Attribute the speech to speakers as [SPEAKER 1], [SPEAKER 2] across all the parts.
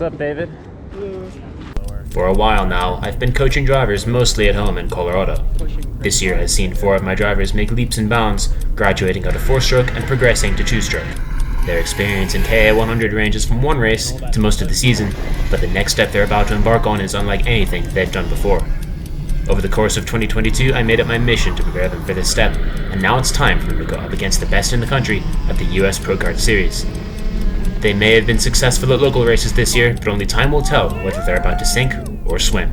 [SPEAKER 1] up, David?
[SPEAKER 2] For a while now, I've been coaching drivers mostly at home in Colorado. This year has seen 4 of my drivers make leaps and bounds, graduating out of 4-stroke and progressing to 2-stroke. Their experience in KA 100 ranges from one race to most of the season, but the next step they're about to embark on is unlike anything they've done before. Over the course of 2022, I made it my mission to prepare them for this step, and now it's time for them to go up against the best in the country at the US Pro Kart Series. They may have been successful at local races this year, but only time will tell whether they're about to sink or swim.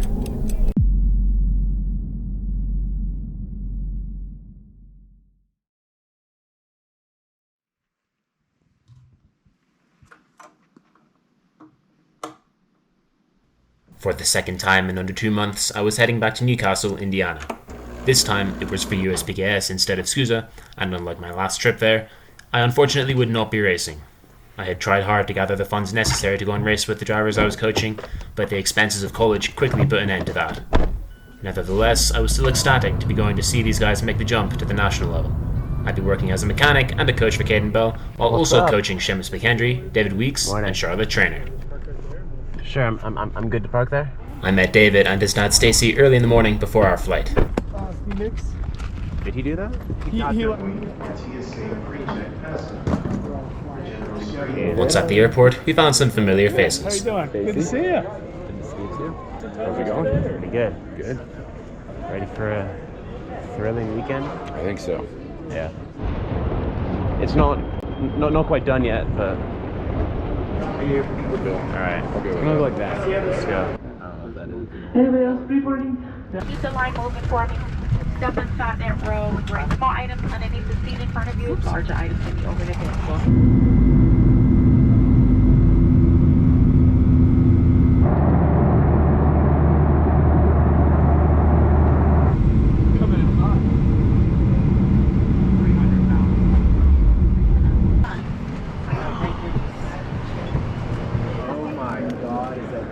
[SPEAKER 2] For the second time in under 2 months, I was heading back to Newcastle, Indiana. This time, it was for USPKS instead of SCUSA, and unlike my last trip there, I unfortunately would not be racing. I had tried hard to gather the funds necessary to go and race with the drivers I was coaching, but the expenses of college quickly put an end to that. Nevertheless, I was still ecstatic to be going to see these guys make the jump to the national level. I'd be working as a mechanic and a coach for Caden Bell, while also coaching Seamus McHenry, David Weeks, and Charlotte Trainer.
[SPEAKER 1] Sure, I'm good to park there.
[SPEAKER 2] I met David and his dad Stacy early in the morning before our flight.
[SPEAKER 1] Did he do that?
[SPEAKER 2] Once at the airport, we found some familiar faces.
[SPEAKER 3] How you doing? Good to see you.
[SPEAKER 1] Good to see you too. How's it going? Pretty good.
[SPEAKER 4] Good.
[SPEAKER 1] Ready for a thrilling weekend?
[SPEAKER 4] I think so.
[SPEAKER 1] Yeah. It's not quite done yet, but
[SPEAKER 4] We're good.
[SPEAKER 1] all right.
[SPEAKER 4] I'll go
[SPEAKER 1] It's
[SPEAKER 4] with
[SPEAKER 1] gonna
[SPEAKER 4] that.
[SPEAKER 1] look like that. Let's go. I don't know what that is.
[SPEAKER 5] Anybody else reporting? Keep the line moving for me. Step inside that row. Bring small items underneath the seat in front of you. Larger items can be over the table.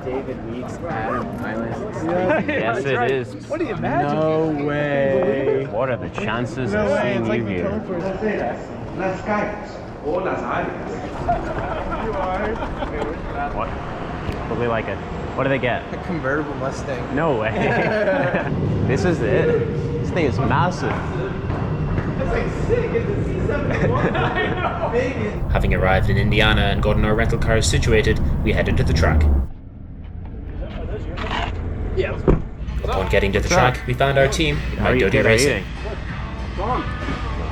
[SPEAKER 1] David Weeks at Rylance. Yes, it is.
[SPEAKER 3] What do you imagine?
[SPEAKER 1] No way. What are the chances of seeing you here?
[SPEAKER 6] Las calles o las áreas.
[SPEAKER 1] What? Probably like a. What do they get?
[SPEAKER 7] A convertible Mustang.
[SPEAKER 1] No way. This is it. This thing is massive.
[SPEAKER 7] That's like sick. It's a C71.
[SPEAKER 2] Having arrived in Indiana and gotten our rental cars situated, we headed to the track.
[SPEAKER 7] Yeah.
[SPEAKER 2] Upon getting to the track, we found our team in my Doty Racing.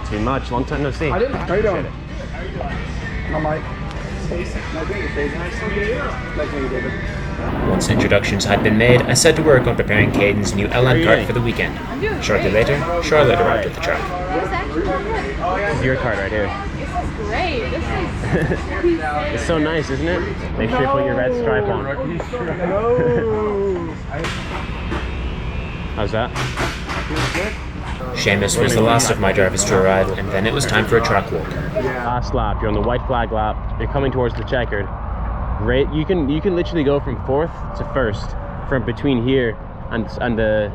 [SPEAKER 1] Too much. Long time no see.
[SPEAKER 7] I didn't. How you doing?
[SPEAKER 3] I'm Mike.
[SPEAKER 2] Once introductions had been made, I set to work on preparing Caden's new LN kart for the weekend. Shortly later, Charlotte arrived at the track.
[SPEAKER 8] It's actually really good.
[SPEAKER 1] This is your card right here.
[SPEAKER 8] This is great. This is
[SPEAKER 1] It's so nice, isn't it? Make sure you put your red stripe on. How's that?
[SPEAKER 2] Seamus was the last of my drivers to arrive, and then it was time for a track walk.
[SPEAKER 1] Last lap. You're on the white flag lap. You're coming towards the checkered. Right. You can literally go from 4th to 1st from between here and the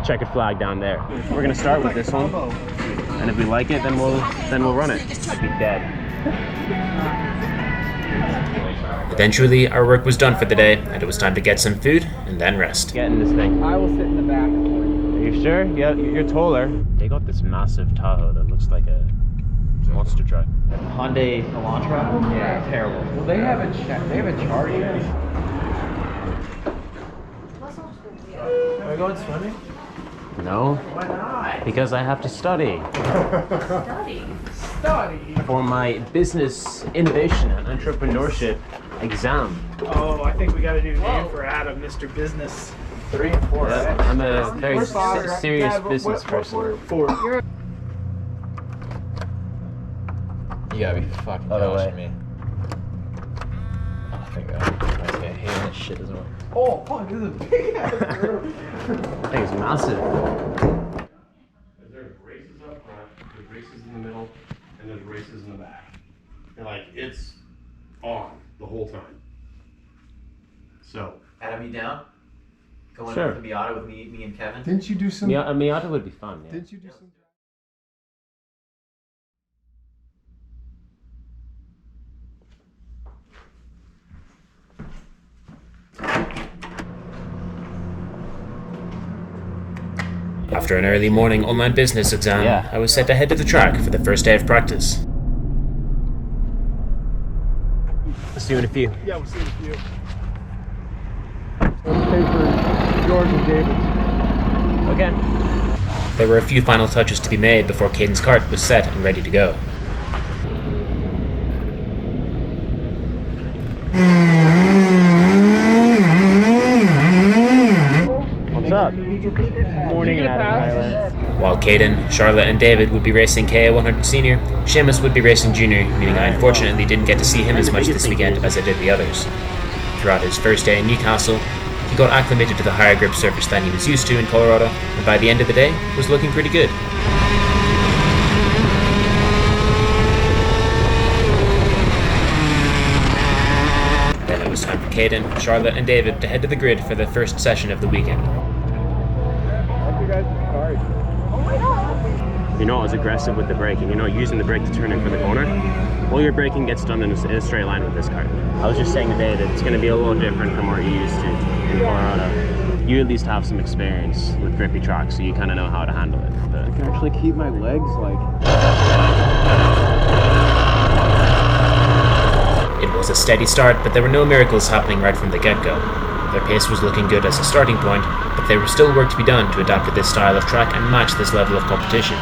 [SPEAKER 1] checkered flag down there. We're gonna start with this one, and if we like it, then we'll run it. I'd be dead.
[SPEAKER 2] Eventually, our work was done for the day, and it was time to get some food and then rest.
[SPEAKER 1] Get in this thing.
[SPEAKER 7] I will sit in the back.
[SPEAKER 1] Are you sure? Yeah, you're taller. They got this massive Tahoe that looks like a monster truck.
[SPEAKER 9] Hyundai Elantra? Yeah, terrible.
[SPEAKER 7] Well, they have a Charger. Are we going swimming?
[SPEAKER 1] No.
[SPEAKER 7] Why not?
[SPEAKER 1] Because I have to study.
[SPEAKER 7] Study.
[SPEAKER 1] For my business innovation and entrepreneurship exam.
[SPEAKER 3] Oh, I think we got a new name for Adam, Mr. Business.
[SPEAKER 7] 3 and 4.
[SPEAKER 1] Yeah, I'm a very serious business person.
[SPEAKER 7] You gotta be fucking
[SPEAKER 1] Other way.
[SPEAKER 7] joshing me. Oh, thank God. I hate when this shit doesn't work. Oh, fuck, this is a big ass room.
[SPEAKER 1] That thing's massive.
[SPEAKER 10] There's races up front, there's races in the middle, and there's races in the back. And like, it's on the whole time. So.
[SPEAKER 9] Adam, you down? Going
[SPEAKER 1] Sure.
[SPEAKER 9] to the Miata with me and Kevin?
[SPEAKER 3] Didn't you do some?
[SPEAKER 1] A Miata would be fun, yeah.
[SPEAKER 3] Didn't you do some?
[SPEAKER 2] After an early morning online business exam, I was set to head to the track for the first day of practice.
[SPEAKER 1] See you in a few.
[SPEAKER 3] Yeah, we'll see you in a few.
[SPEAKER 7] Let's pay for George and David's.
[SPEAKER 1] Okay.
[SPEAKER 2] There were a few final touches to be made before Caden's kart was set and ready to go.
[SPEAKER 1] What's up? Morning at Rylance.
[SPEAKER 2] While Caden, Charlotte and David would be racing KA 100 Senior, Seamus would be racing Junior, meaning I unfortunately didn't get to see him as much this weekend as I did the others. Throughout his first day in Newcastle, he got acclimated to the higher grip surface than he was used to in Colorado, and by the end of the day, was looking pretty good. Then it was time for Caden, Charlotte and David to head to the grid for the first session of the weekend.
[SPEAKER 1] You're not as aggressive with the braking. You're not using the brake to turn in for the corner. All your braking gets done in a straight line with this kart. I was just saying today that it's going to be a little different from what you're used to in Colorado. You at least have some experience with grippy tracks, so you kind of know how to handle it. But
[SPEAKER 7] I can actually keep my legs like...
[SPEAKER 2] It was a steady start, but there were no miracles happening right from the get-go. Their pace was looking good as a starting point, but there was still work to be done to adapt to this style of track and match this level of competition.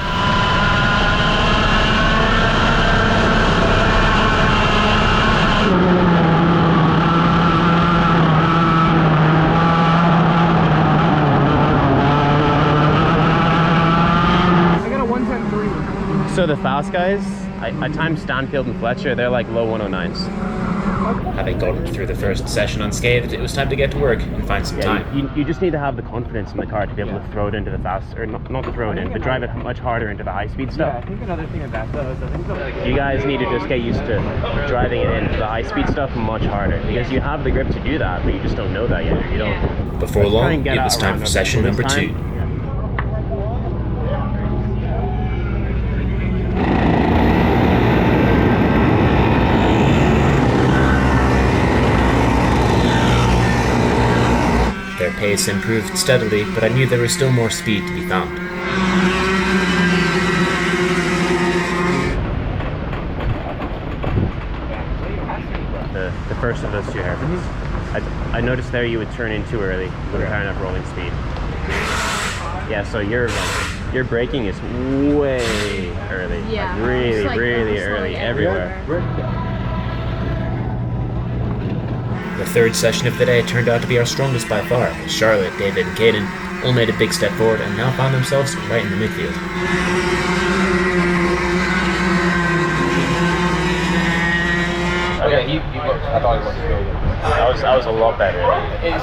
[SPEAKER 1] so the fast guys, I timed Stanfield and Fletcher, they're like low 109s.
[SPEAKER 2] Having gotten through the first session unscathed, it was time to get to work and find some time.
[SPEAKER 1] You just need to have the confidence in the car to be able to throw it into the fast, or not throw it in, but drive it much harder into the high-speed stuff.
[SPEAKER 7] Yeah, I think another thing about that is I think
[SPEAKER 1] you guys need to just get used to driving it into the high-speed stuff much harder, because you have the grip to do that, but you just don't know that yet. You don't.
[SPEAKER 2] Before long, it was time for session number 2. Their pace improved steadily, but I knew there was still more speed to be found.
[SPEAKER 1] The first of those two hairpins. I noticed there you would turn in too early. You wouldn't have enough rolling speed. Yeah, so your braking is way early.
[SPEAKER 8] Yeah.
[SPEAKER 1] Like really,
[SPEAKER 8] like
[SPEAKER 1] really early everywhere.
[SPEAKER 2] The third session of the day turned out to be our strongest by far, as Charlotte, David, and Caden all made a big step forward and now found themselves right in the midfield.
[SPEAKER 7] Okay, he looked, I thought he looked really good.
[SPEAKER 1] I was a lot better.
[SPEAKER 7] He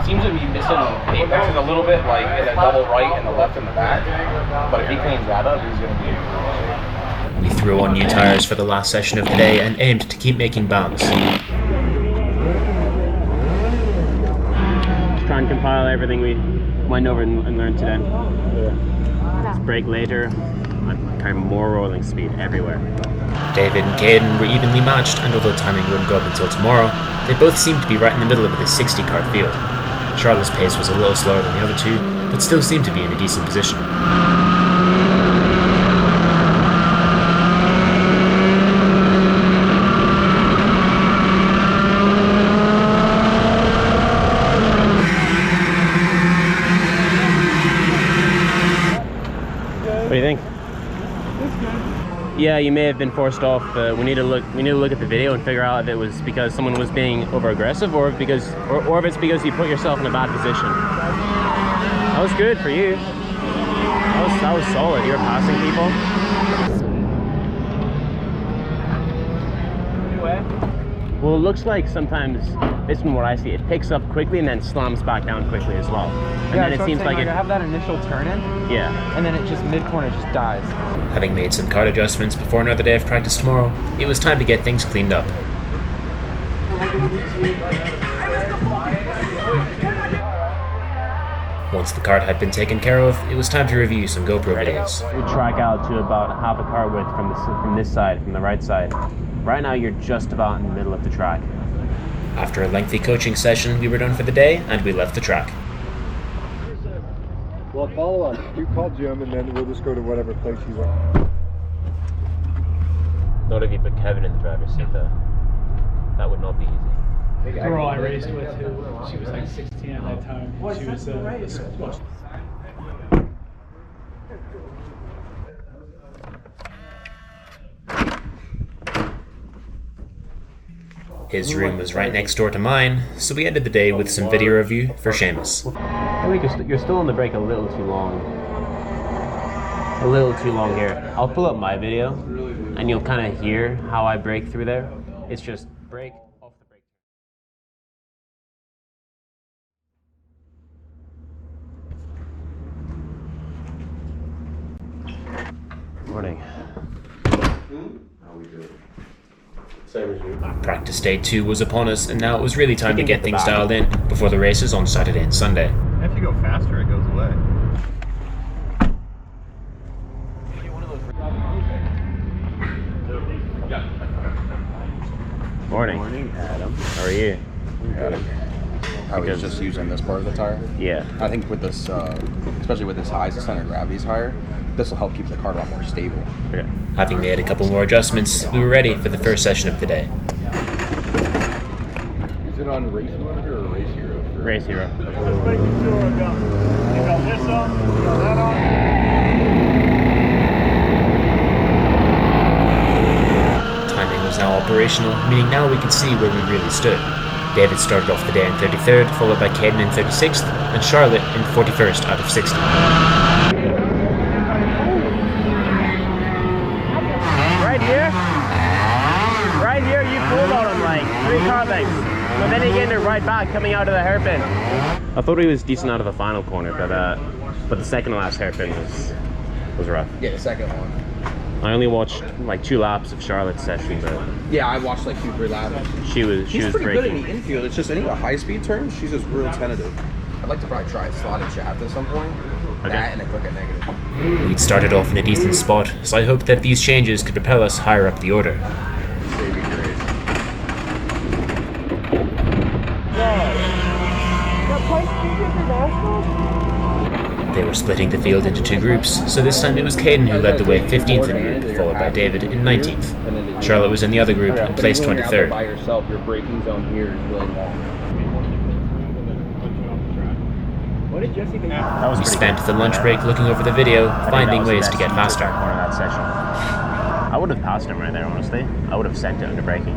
[SPEAKER 7] seems to be missing apexes a little bit, like in the double right and the left and the back. But if he cleans that up, he's going to be...
[SPEAKER 2] We threw on new tires for the last session of the day and aimed to keep making bounds.
[SPEAKER 1] Try and compile everything we went over and learned today. Just brake later, and kind of more rolling speed everywhere.
[SPEAKER 2] David and Caden were evenly matched, and although timing wouldn't go up until tomorrow, they both seemed to be right in the middle of the 60 kart field. Charlotte's pace was a little slower than the other two, but still seemed to be in a decent position.
[SPEAKER 1] What do you think? Yeah, you may have been forced off. We need to look at the video and figure out if it was because someone was being over aggressive, or if it's because you put yourself in a bad position. That was good for you. That was solid. You were passing people. Well, it looks like sometimes, based on what I see, it picks up quickly and then slams back down quickly as well. And then it seems like
[SPEAKER 7] I have that initial turn in,
[SPEAKER 1] yeah,
[SPEAKER 7] and then it just mid-corner just dies.
[SPEAKER 2] Having made some kart adjustments before another day of practice tomorrow, it was time to get things cleaned up. Once the kart had been taken care of, it was time to review some GoPro videos.
[SPEAKER 1] We track out to about half a car width from this side, from the right side. Right now you're just about in the middle of the track.
[SPEAKER 2] After a lengthy coaching session, we were done for the day and we left the track.
[SPEAKER 11] Well, follow on. You call Jim, and then we'll just go to whatever place you want.
[SPEAKER 1] Not if you put Kevin in the driver's seat, though. That would not be easy.
[SPEAKER 3] The girl I raced with, who she was like 16 at that time. She was
[SPEAKER 2] His room was right next door to mine, so we ended the day with some video review for Seamus.
[SPEAKER 1] I think you're still on the brake a little too long. A little too long here. I'll pull up my video, and you'll kind of hear how I brake through there. It's just brake, off the brake. Morning.
[SPEAKER 10] How we doing? Same as you.
[SPEAKER 2] Practice day 2 was upon us, and now it was really time to get things dialed in before the races on Saturday and Sunday.
[SPEAKER 4] If you go faster, it goes away.
[SPEAKER 1] Morning. Morning, Adam. How are you?
[SPEAKER 4] Adam. I was just using this part of the tire.
[SPEAKER 1] Yeah.
[SPEAKER 4] I think with this, especially with this high, the center of gravity is higher, this will help keep the car a lot more stable.
[SPEAKER 1] Okay.
[SPEAKER 2] Having made a couple more adjustments, we were ready for the first session of the day.
[SPEAKER 4] Is it on race mode or race hero?
[SPEAKER 1] Race hero.
[SPEAKER 2] Timing was now operational, meaning now we could see where we really stood. David started off the day in 33rd, followed by Caden in 36th, and Charlotte in 41st out of 60.
[SPEAKER 1] Right here, you pulled on him like 3 car lengths, but then he gained it right back coming out of the hairpin. I thought he was decent out of the final corner, but the second to last hairpin was rough.
[SPEAKER 4] Yeah, the second one.
[SPEAKER 1] I only watched like 2 laps of Charlotte's session, but
[SPEAKER 4] yeah, I watched like 2-3 laps.
[SPEAKER 1] She was
[SPEAKER 4] pretty
[SPEAKER 1] breaking.
[SPEAKER 4] good in the infield. It's just any of the high speed turns, she's just real tentative. I'd like to probably try a slotted shaft at some point.
[SPEAKER 1] Okay.
[SPEAKER 4] That and a click at negative.
[SPEAKER 2] We'd started off in a decent spot, so I hoped that these changes could propel us higher up the order. They were splitting the field into 2 groups, so this time it was Caden who led the way 15th in group, followed by David in 19th. Charlotte was in the other group and placed 23rd.
[SPEAKER 4] By yourself, your braking zone here is really long.
[SPEAKER 2] We spent the lunch break looking over the video, finding ways to get faster.
[SPEAKER 1] That section. I would have passed him right there, honestly. I would have sent it under braking.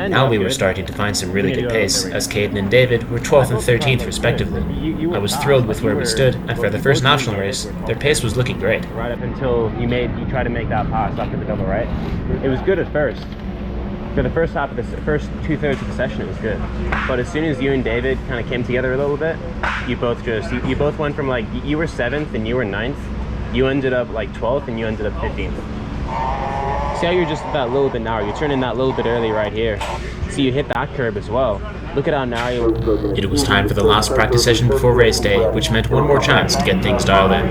[SPEAKER 2] Now we were starting to find some really good pace, as Caden and David were 12th and 13th respectively. I was thrilled with where we stood, and for the first national race, their pace was looking great.
[SPEAKER 1] Right up until you tried to make that pass after the double right. It was good at first. For the first half of the first 2/3 of the session, it was good. But as soon as you and David kind of came together a little bit, you both went from like, you were 7th and you were 9th. You ended up like 12th and you ended up 15th. See how you're just that little bit narrow? You're turning that little bit early right here. So you hit that curb as well. Look at how narrow you are.
[SPEAKER 2] It was time for the last practice session before race day, which meant one more chance to get things dialed in.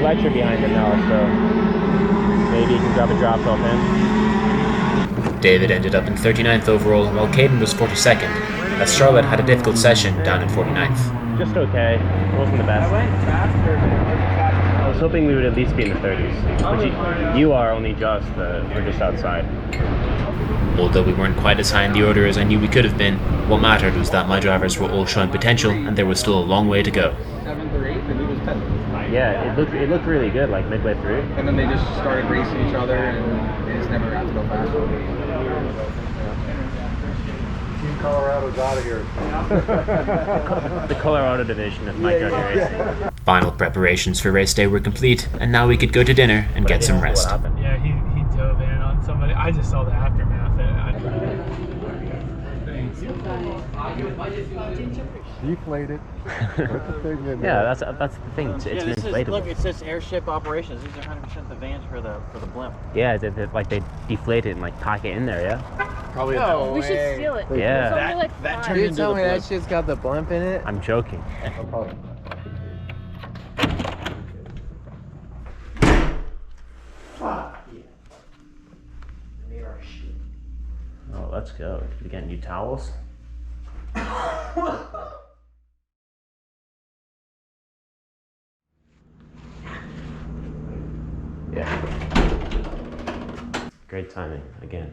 [SPEAKER 1] Fletcher behind him now, so maybe you can grab a drop off him.
[SPEAKER 2] David ended up in 39th overall, while Caden was 42nd, as Charlotte had a difficult session down in 49th.
[SPEAKER 1] Just okay. It wasn't the best. I was hoping we would at least be in the 30s. But you are only just, we're just outside.
[SPEAKER 2] Although we weren't quite as high in the order as I knew we could have been, what mattered was that my drivers were all showing potential and there was still a long way to go.
[SPEAKER 4] 7th or 8th, and he was 10th.
[SPEAKER 1] Yeah, it looked really good, like midway through.
[SPEAKER 4] And then they just started racing each other, and they just never got to go fast.
[SPEAKER 11] Team Colorado's out of here.
[SPEAKER 1] The Colorado division of Mike Judge Racing.
[SPEAKER 2] Final preparations for race day were complete, and now we could go to dinner and get some rest.
[SPEAKER 3] Yeah, he dove in on somebody. I just saw the aftermath.
[SPEAKER 11] Deflated. That's the thing, isn't it?
[SPEAKER 1] Yeah, that's the thing. It's inflatable.
[SPEAKER 9] Look, it says airship operations. These are 100% the vans for the blimp.
[SPEAKER 1] Yeah, they deflate it and like pack it in there. Yeah.
[SPEAKER 3] Probably
[SPEAKER 8] We should steal it.
[SPEAKER 1] Yeah.
[SPEAKER 8] So we're like,
[SPEAKER 3] that
[SPEAKER 8] fine.
[SPEAKER 3] turned into the blimp.
[SPEAKER 12] shit's got the blimp in it?
[SPEAKER 1] I'm joking. Oh, let's go. We get new towels. Yeah. Great timing again.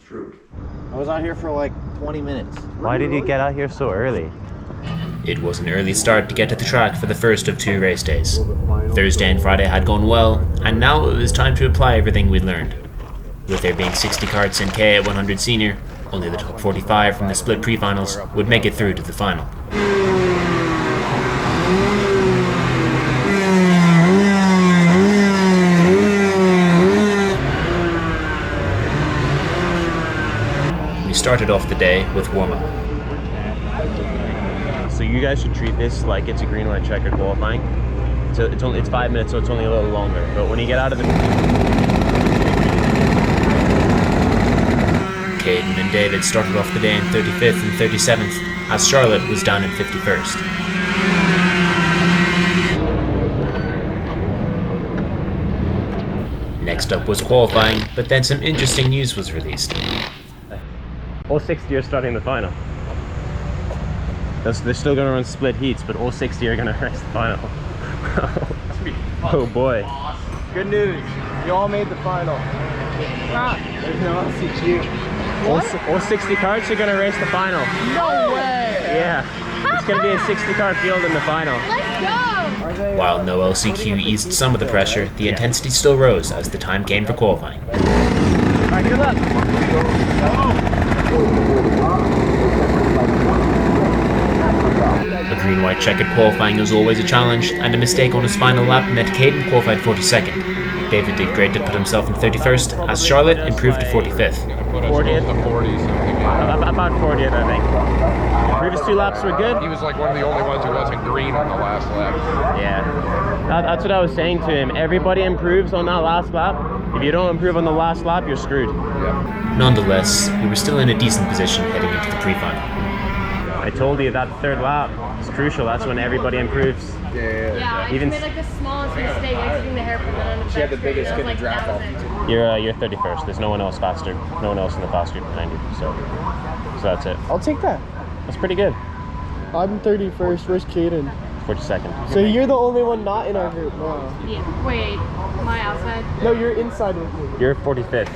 [SPEAKER 9] True. I was out here for like 20 minutes.
[SPEAKER 1] Why did you get out here so early?
[SPEAKER 2] It was an early start to get to the track for the first of 2 race days. Thursday and Friday had gone well, and now it was time to apply everything we'd learned. With there being 60 karts in K at 100 senior, only the top 45 from the split pre-finals would make it through to the final. We started off the day with warm-up.
[SPEAKER 1] So you guys should treat this like it's a green, white, checkered qualifying. So it's 5 minutes, so it's only a little longer. But when you get out of the...
[SPEAKER 2] Caden and David started off the day in 35th and 37th, as Charlotte was down in 51st. Next up was qualifying, but then some interesting news was released.
[SPEAKER 1] All 60 are starting the final. They're still going to run split heats, but all 60 are going to race the final. Oh boy.
[SPEAKER 12] Good news. You all made the final. There's no LCQ.
[SPEAKER 1] All 60 karts are going to race the final.
[SPEAKER 8] No way.
[SPEAKER 1] Yeah. It's going to be a 60 car field in the final.
[SPEAKER 8] Let's go.
[SPEAKER 2] While no LCQ eased some of the pressure, the intensity still rose as the time came for qualifying.
[SPEAKER 1] Alright, good luck.
[SPEAKER 2] A green-white checkered qualifying is always a challenge, and a mistake on his final lap meant Caden qualified 42nd. David did great to put himself in 31st, as Charlotte improved to 45th.
[SPEAKER 1] 40th? About 40th, I think. Previous 2 laps were good.
[SPEAKER 7] He was like one of the only ones who wasn't green on the last lap.
[SPEAKER 1] Yeah. That's what I was saying to him. Everybody improves on that last lap. If you don't improve on the last lap, you're screwed.
[SPEAKER 7] Yeah.
[SPEAKER 2] Nonetheless, we were still in a decent position heading into the pre-final.
[SPEAKER 1] I told you that 3rd lap is crucial. That's when everybody improves.
[SPEAKER 8] Yeah, I
[SPEAKER 1] Even
[SPEAKER 8] just made like the smallest mistake exiting the hairpin on the
[SPEAKER 12] She had the biggest
[SPEAKER 8] kid
[SPEAKER 12] kid to drop off.
[SPEAKER 1] You're 31st. There's no one else faster. No one else in the fast group behind you. So that's it.
[SPEAKER 12] I'll take that.
[SPEAKER 1] That's pretty good.
[SPEAKER 12] I'm 31st. Where's Caden?
[SPEAKER 1] 42nd.
[SPEAKER 12] So you're the only one not in our group now.
[SPEAKER 8] Yeah. Wait, my outside?
[SPEAKER 12] No, you're inside with me.
[SPEAKER 1] You're 45th.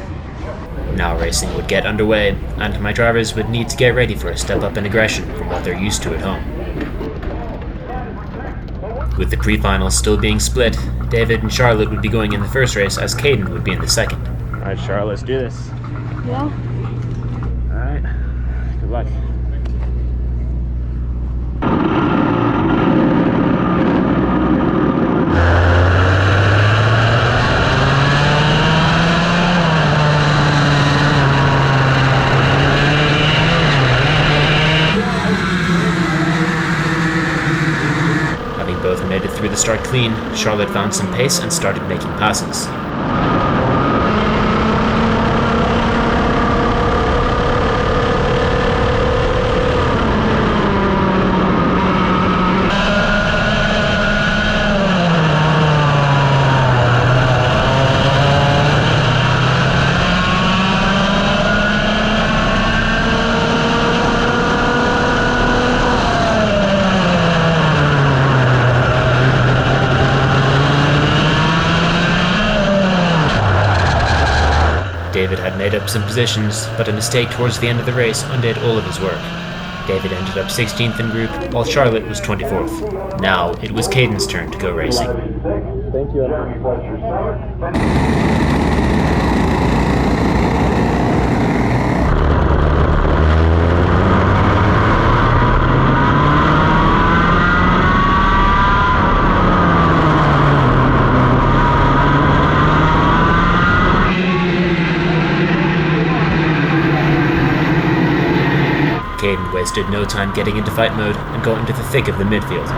[SPEAKER 2] Now racing would get underway, and my drivers would need to get ready for a step up in aggression from what they're used to at home. With the pre-finals still being split, David and Charlotte would be going in the first race as Caden would be in the second.
[SPEAKER 1] Alright, Charlotte, let's do this.
[SPEAKER 8] Yeah.
[SPEAKER 1] Alright. Good luck.
[SPEAKER 2] Both made it through the start clean. Charlotte found some pace and started making passes. David had made up some positions, but a mistake towards the end of the race undid all of his work. David ended up 16th in group, while Charlotte was 24th. Now, it was Caden's turn to go racing.
[SPEAKER 11] Thank you.
[SPEAKER 2] wasted no time getting into fight mode and got into the thick of the midfield.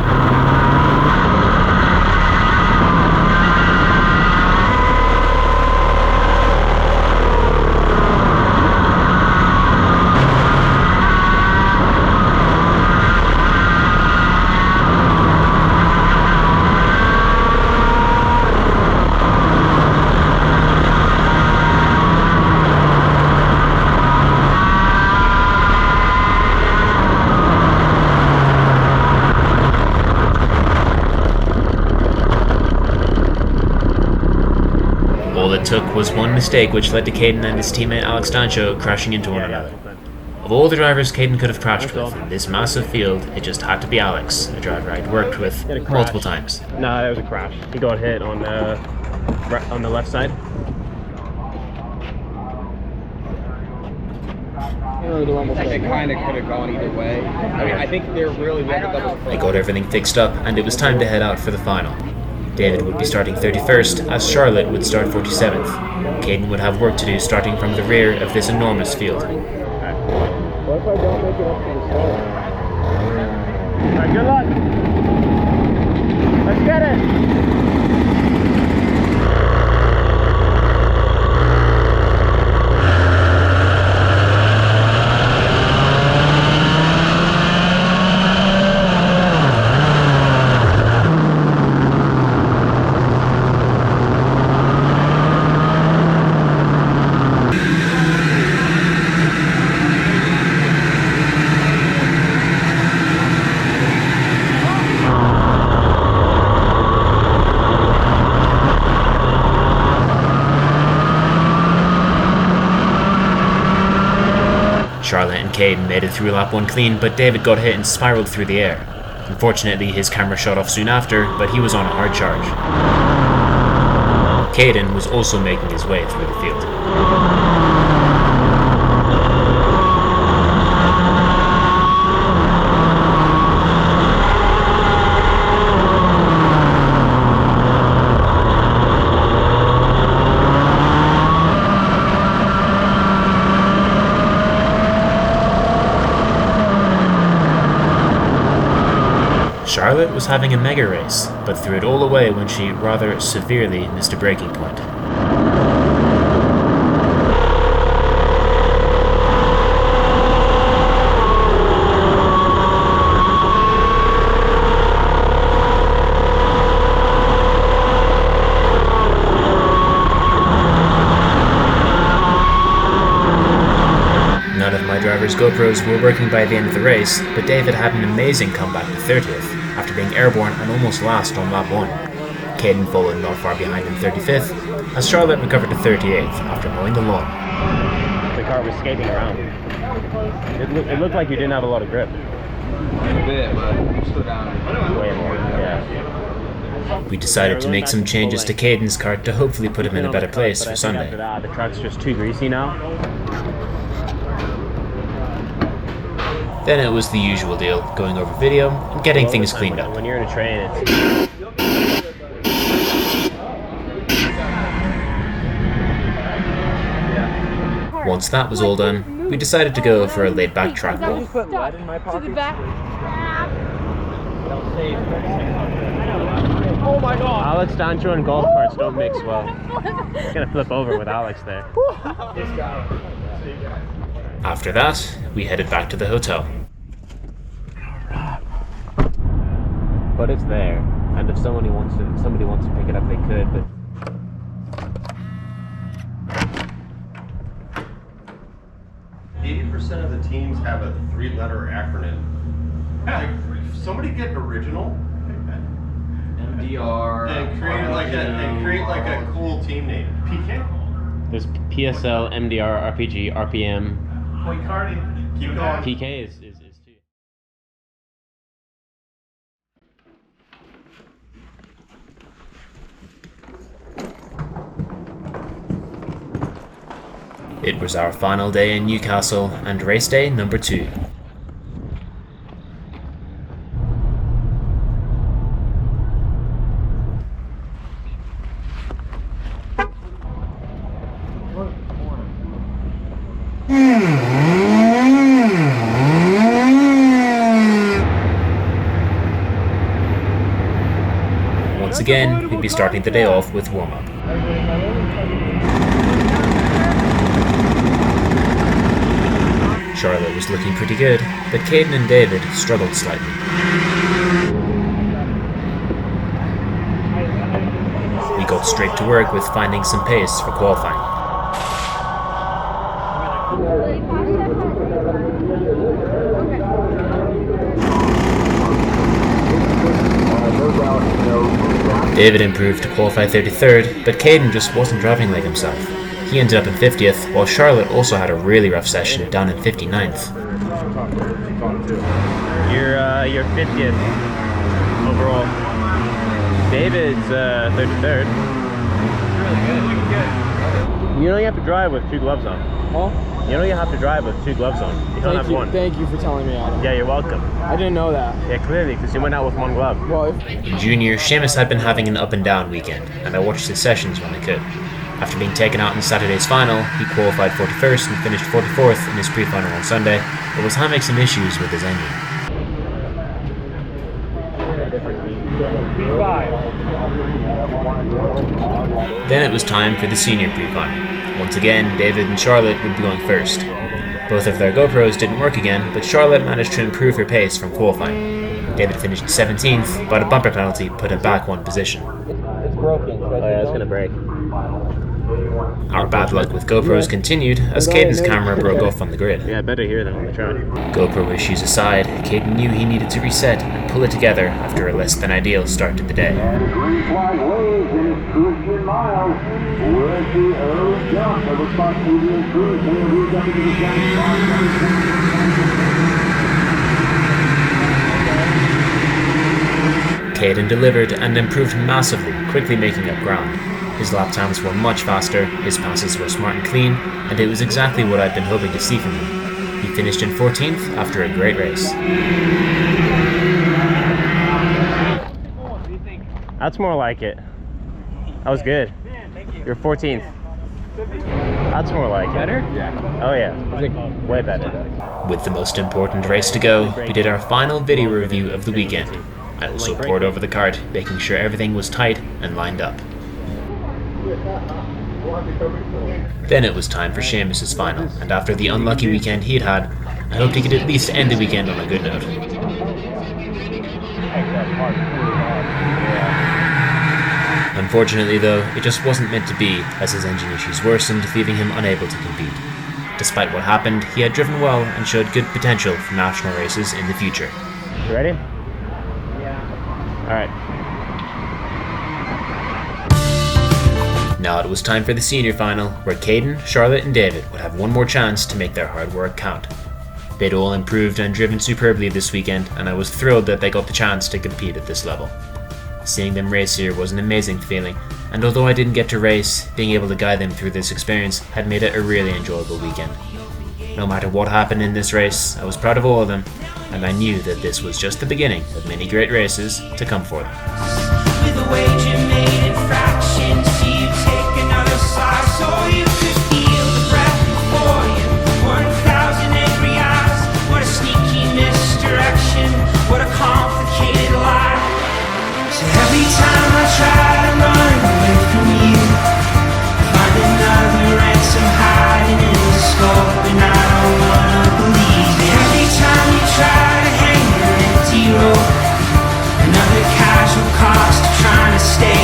[SPEAKER 2] Took was one mistake which led to Caden and his teammate Alex Dancho crashing into one another. Of all the drivers Caden could have crashed with in this massive field, it just had to be Alex, a driver I'd worked with multiple times.
[SPEAKER 1] Nah, that was a crash. He got hit on the left side.
[SPEAKER 7] It kind of could have gone either way. I mean, I think they're really well double.
[SPEAKER 2] I got everything fixed up and it was time to head out for the final. David would be starting 31st, as Charlotte would start 47th. Caden would have work to do starting from the rear of this enormous field.
[SPEAKER 11] What if I don't make it up to the start?
[SPEAKER 1] Alright, good luck! Let's get it!
[SPEAKER 2] Charlotte and Caden made it through lap 1 clean, but David got hit and spiraled through the air. Unfortunately, his camera shut off soon after, but he was on a hard charge. Caden was also making his way through the field. Charlotte was having a mega race, but threw it all away when she rather severely missed a braking point. None of my drivers' GoPros were working by the end of the race, but David had an amazing comeback to 30th, after being airborne and almost last on lap 1. Caden followed not far behind in 35th, as Charlotte recovered to 38th after mowing the lawn.
[SPEAKER 1] The car was skating around. It looked like you didn't have a lot of grip.
[SPEAKER 7] A bit, but slow down.
[SPEAKER 1] Way more, yeah.
[SPEAKER 2] We decided to make some changes to Caden's kart to hopefully put him in a better place for Sunday.
[SPEAKER 1] After that, the truck's just too greasy now.
[SPEAKER 2] Then it was the usual deal, going over video and getting things cleaned up.
[SPEAKER 1] When you're in a train, it's...
[SPEAKER 2] Once that was all done, we decided to go for a laid-back track walk.
[SPEAKER 8] To the back.
[SPEAKER 1] Oh my god! Alex Dancho and golf carts don't mix well. It's gonna flip over with Alex there.
[SPEAKER 2] After that, we headed back to the hotel.
[SPEAKER 1] But it's there, and if somebody wants to pick it up, they could. But
[SPEAKER 10] 80% of the teams have a 3-letter acronym. Like, somebody get original.
[SPEAKER 7] MDR.
[SPEAKER 10] And create like a cool team name. PK.
[SPEAKER 1] there's PSL, MDR, RPG, RPM.
[SPEAKER 10] Point karting. Keep going.
[SPEAKER 1] PK is too.
[SPEAKER 2] It was our final day in Newcastle and race day number 2. again, we'd be starting the day off with warm-up. Charlotte was looking pretty good, but Caden and David struggled slightly. We got straight to work with finding some pace for qualifying. David improved to qualify 33rd, but Caden just wasn't driving like himself. He ended up in 50th, while Charlotte also had a really rough session down in 59th.
[SPEAKER 1] You're 50th overall. David's 33rd. You know you have to drive with 2 gloves on.
[SPEAKER 12] Huh?
[SPEAKER 1] You know you have to drive with 2 gloves on. You don't have one.
[SPEAKER 12] Thank you for telling me, Adam.
[SPEAKER 1] Yeah, you're welcome.
[SPEAKER 12] I didn't know that.
[SPEAKER 1] Yeah, clearly, because you went out with 1 glove.
[SPEAKER 12] Well,
[SPEAKER 2] In junior, Seamus had been having an up and down weekend, and I watched his sessions when I could. After being taken out in Saturday's final, he qualified 41st and finished 44th in his pre-final on Sunday, but was having some issues with his engine. Then it was time for the senior pre-final. Once again, David and Charlotte would be going first. Both of their GoPros didn't work again, but Charlotte managed to improve her pace from qualifying. David finished 17th, but a bumper penalty put him back 1 position.
[SPEAKER 12] it's broken.
[SPEAKER 1] Oh yeah, it's gonna break.
[SPEAKER 2] Our bad luck with GoPros continued as Caden's camera broke off on the grid.
[SPEAKER 1] Yeah, better here than on the track.
[SPEAKER 2] GoPro issues aside, Caden knew he needed to reset and pull it together after a less than ideal start to the day. Caden delivered and improved massively, quickly making up ground. His lap times were much faster, his passes were smart and clean, and it was exactly what I'd been hoping to see from him. He finished in 14th after a great race.
[SPEAKER 1] That's more like it. That was good. You're 14th. That's more like it.
[SPEAKER 12] Better?
[SPEAKER 1] Yeah. Oh yeah. Way better.
[SPEAKER 2] With the most important race to go, we did our final video review of the weekend. I also poured over the kart, making sure everything was tight and lined up. Then it was time for Seamus's final, and after the unlucky weekend he'd had, I hoped he could at least end the weekend on a good note. Unfortunately though, it just wasn't meant to be, as his engine issues worsened, leaving him unable to compete. Despite what happened, he had driven well and showed good potential for national races in the future.
[SPEAKER 1] You ready? Yeah. Alright.
[SPEAKER 2] Now it was time for the senior final, where Caden, Charlotte and David would have one more chance to make their hard work count. They'd all improved and driven superbly this weekend, and I was thrilled that they got the chance to compete at this level. Seeing them race here was an amazing feeling, and although I didn't get to race, being able to guide them through this experience had made it a really enjoyable weekend. No matter what happened in this race, I was proud of all of them, and I knew that this was just the beginning of many great races to come for them.
[SPEAKER 13] With a wage you made in fractions, you take another slice so you could feel the breath before you. 1,000 angry eyes, what a sneaky misdirection, what a complicated lie. So every time I try to run away from you, I find another ransom hiding in the scope, and I don't wanna believe it. Every time you try to hang an empty rope, another casual cost of trying to stay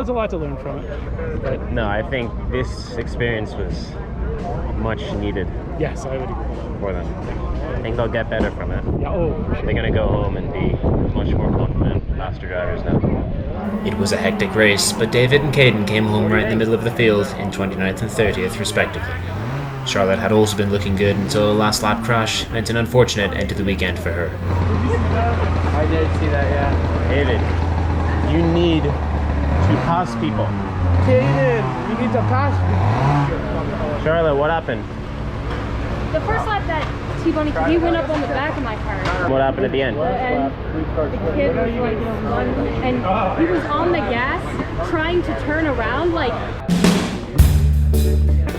[SPEAKER 3] was a lot to learn from it. But
[SPEAKER 1] No, I think this experience was much needed
[SPEAKER 3] yes, I would agree.
[SPEAKER 1] for them. I think they'll get better from it.
[SPEAKER 3] Yeah, oh, for sure.
[SPEAKER 1] They're gonna go home and be much more confident, faster drivers now.
[SPEAKER 2] It was a hectic race, but David and Caden came home right in the middle of the field in 29th and 30th respectively. Charlotte had also been looking good until a last lap crash meant an unfortunate end to the weekend for her.
[SPEAKER 12] I did see that, yeah.
[SPEAKER 1] David, you need to pass people.
[SPEAKER 12] Caden, you need to pass me.
[SPEAKER 1] Charlotte, what happened?
[SPEAKER 8] The first lap that T-Bunny, he went up on the back of my car.
[SPEAKER 1] What happened at the end?
[SPEAKER 8] And the kid was like, and he was on the gas trying to turn around like.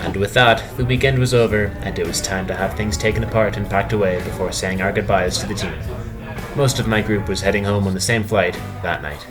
[SPEAKER 2] And with that, the weekend was over, and it was time to have things taken apart and packed away before saying our goodbyes to the team. Most of my group was heading home on the same flight that night.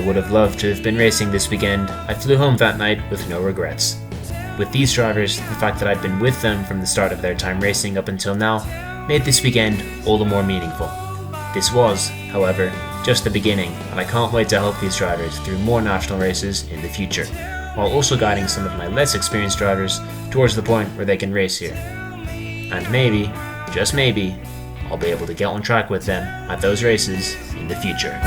[SPEAKER 2] Would have loved to have been racing this weekend, I flew home that night with no regrets. With these drivers, the fact that I'd been with them from the start of their time racing up until now made this weekend all the more meaningful. This was, however, just the beginning, and I can't wait to help these drivers through more national races in the future, while also guiding some of my less experienced drivers towards the point where they can race here. And maybe, just maybe, I'll be able to get on track with them at those races in the future.